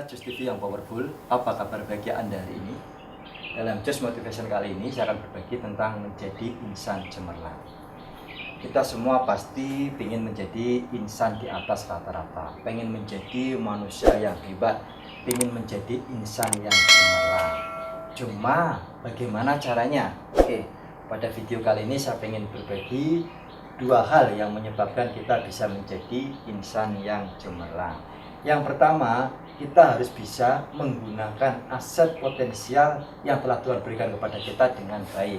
pemirsa Just TV yang powerful, apa kabar bagi Anda hari ini? Dalam Just Motivation kali ini saya akan berbagi tentang menjadi insan cemerlang. Kita semua pasti ingin menjadi insan di atas rata-rata, pengen menjadi manusia yang hebat, ingin menjadi insan yang cemerlang. Cuma bagaimana caranya? Oke, pada video kali ini saya ingin berbagi dua hal yang menyebabkan kita bisa menjadi insan yang cemerlang. Yang pertama, kita harus bisa menggunakan aset potensial yang telah Tuhan berikan kepada kita dengan baik.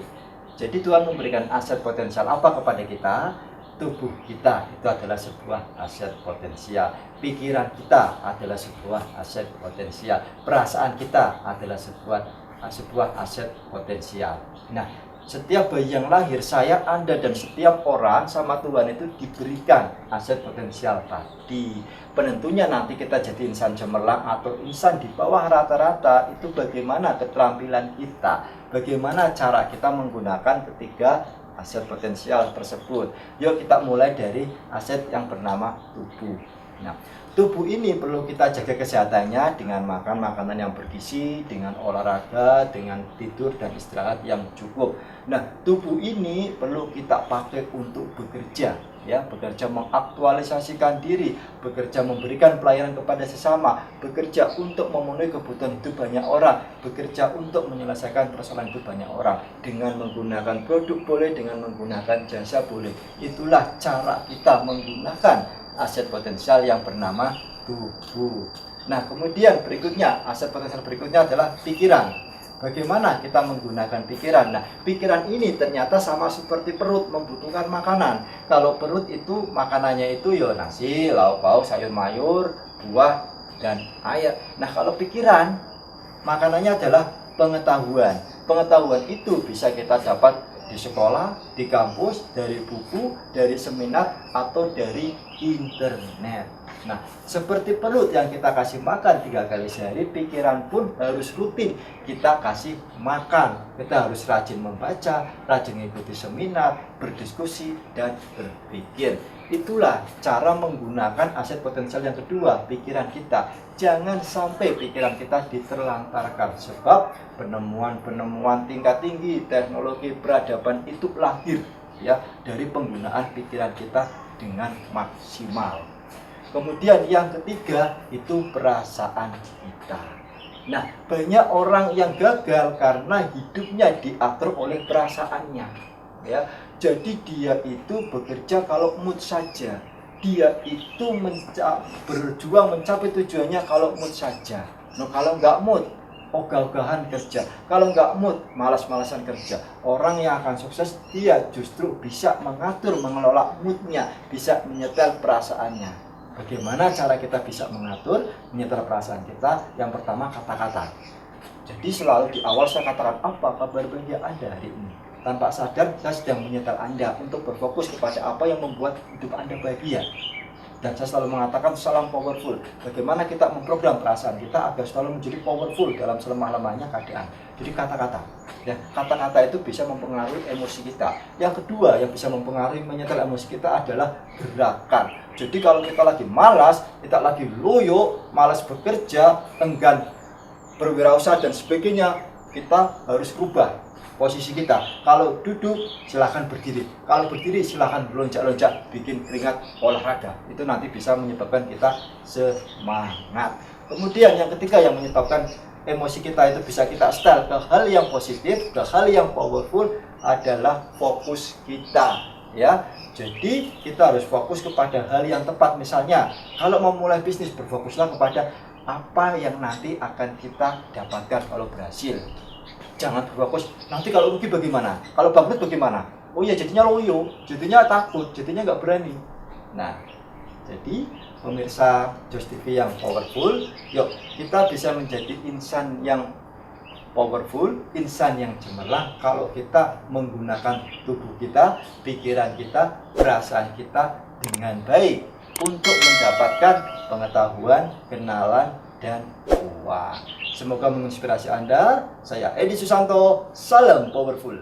Jadi Tuhan memberikan aset potensial apa kepada kita? Tubuh kita itu adalah sebuah aset potensial. Pikiran kita adalah sebuah aset potensial. Perasaan kita adalah sebuah aset potensial. Nah, setiap bayi yang lahir, saya, Anda, dan setiap orang sama Tuhan itu diberikan aset potensial tadi. Penentunya nanti kita jadi insan cemerlang atau insan di bawah rata-rata itu bagaimana keterampilan kita, bagaimana cara kita menggunakan ketiga aset potensial tersebut. Yuk kita mulai dari aset yang bernama tubuh. Nah, tubuh ini perlu kita jaga kesehatannya dengan makan makanan yang bergizi, dengan olahraga, dengan tidur dan istirahat yang cukup. Nah, tubuh ini perlu kita pakai untuk bekerja, ya, bekerja mengaktualisasikan diri, bekerja memberikan pelayanan kepada sesama, bekerja untuk memenuhi kebutuhan hidup banyak orang, bekerja untuk menyelesaikan persoalan hidup banyak orang. Dengan menggunakan produk boleh, dengan menggunakan jasa boleh. Itulah cara kita menggunakan aset potensial yang bernama tubuh. Nah, kemudian berikutnya, aset potensial berikutnya adalah pikiran. Bagaimana kita menggunakan pikiran? Nah, pikiran ini ternyata sama seperti perut, membutuhkan makanan. Kalau perut itu makanannya itu ya nasi, lauk pauk, sayur mayur, buah, dan air. Nah, kalau pikiran makanannya adalah pengetahuan. Pengetahuan itu bisa kita dapat di sekolah, di kampus, dari buku, dari seminar, atau dari internet. Nah, seperti perut yang kita kasih makan 3 kali sehari, pikiran pun harus rutin kita kasih makan. Kita harus rajin membaca, rajin mengikuti seminar, berdiskusi, dan berpikir. Itulah cara menggunakan aset potensial yang kedua, pikiran kita. Jangan sampai pikiran kita diterlantarkan, sebab penemuan-penemuan tingkat tinggi, teknologi peradaban itu lahir ya dari penggunaan pikiran kita dengan maksimal. Kemudian yang ketiga itu perasaan kita. Nah, banyak orang yang gagal karena hidupnya diatur oleh perasaannya. Ya, jadi dia itu bekerja kalau mood saja. Dia itu berjuang mencapai tujuannya kalau mood saja. Nah, kalau nggak mood, ogah-ogahan kerja. Kalau nggak mood, malas-malasan kerja. Orang yang akan sukses, dia justru bisa mengatur, mengelola moodnya, bisa menyetel perasaannya. Bagaimana cara kita bisa mengatur, menyetel perasaan kita? Yang pertama, kata-kata. Jadi selalu di awal saya katakan, apa kabar bagi Anda hari ini? Tanpa sadar, saya sedang menyetel Anda untuk berfokus kepada apa yang membuat hidup Anda bahagia. Dan saya selalu mengatakan salam powerful. Bagaimana kita memprogram perasaan kita agar selalu menjadi powerful dalam selemah-lemahnya keadaan. Jadi kata-kata. Ya, kata-kata itu bisa mempengaruhi emosi kita. Yang kedua yang bisa mempengaruhi menyetel emosi kita adalah gerakan. Jadi kalau kita lagi malas, kita lagi loyo, malas bekerja, enggan berwirausaha dan sebagainya, kita harus rubah posisi kita. Kalau duduk, silahkan berdiri. Kalau berdiri, silahkan loncat-loncat, bikin keringat, olahraga. Itu nanti bisa menyebabkan kita semangat. Kemudian yang ketiga yang menyebabkan emosi kita itu bisa kita setel ke hal yang positif, ke hal yang powerful adalah fokus kita. Ya, jadi kita harus fokus kepada hal yang tepat. Misalnya, kalau mau mulai bisnis, berfokuslah kepada apa yang nanti akan kita dapatkan kalau berhasil. Jangan berfokus, nanti kalau rugi bagaimana? Kalau bangkrut bagaimana? Oh iya, jadinya loyo, jadinya takut, jadinya nggak berani. Nah, jadi pemirsa Just TV yang powerful, yuk kita bisa menjadi insan yang powerful, insan yang cemerlang kalau kita menggunakan tubuh kita, pikiran kita, perasaan kita dengan baik untuk mendapatkan pengetahuan, kenalan, dan uang. Semoga menginspirasi Anda. Saya Edi Susanto, salam powerful.